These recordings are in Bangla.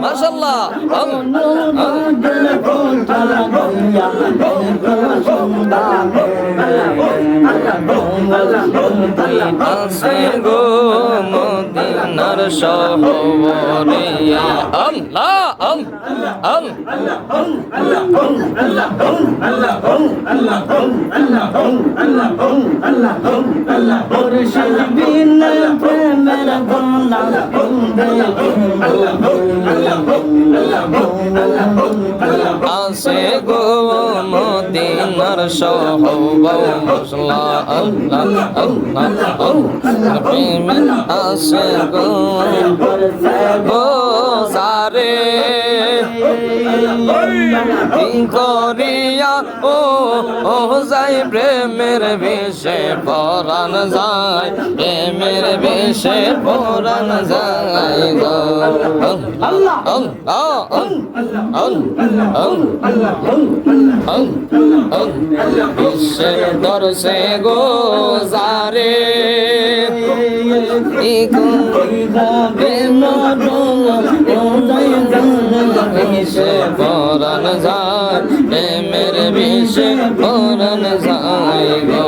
মাশাআল্লাহ আছে গো মদিনার শহরে আল্লাহ আছে গো মদিনার শহরে আছে গো সারে করিয়া ও যাই প্রেমের বিষে পরাণ যায় প্রেমের বিষে পরাণ যায় গো বিশ্বে দর্শে গো যারে বিষে পরাণ যায় প্রেমের বিষে পরাণ যায় গো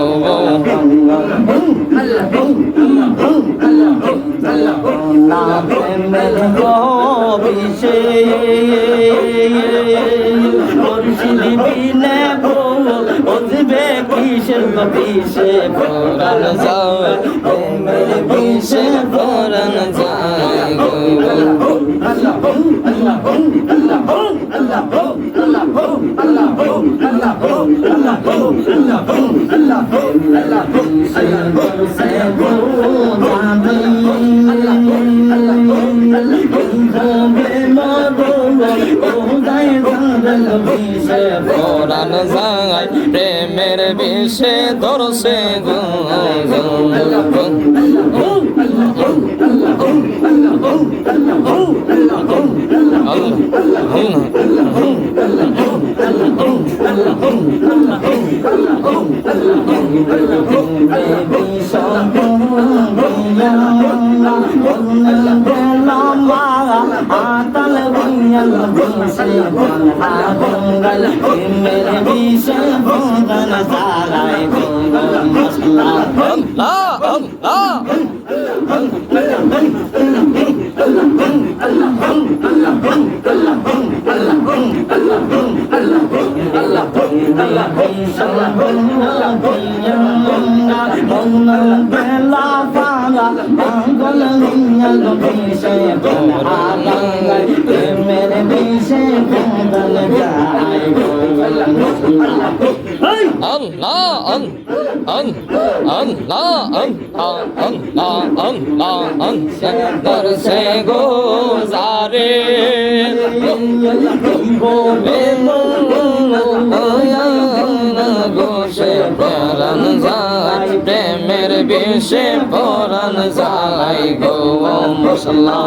না প্রেমের বিষে বিনে বুঝবে কিসের বিষে পরাণ যায় প্রেমের বিষে পরাণ যায় গো পরাণ যায় প্রেমের বিষে ধরছে গো Allah দরসে গোজারে গোসে পরান যায় প্রেমের বিষে পরান যায় গো মশলা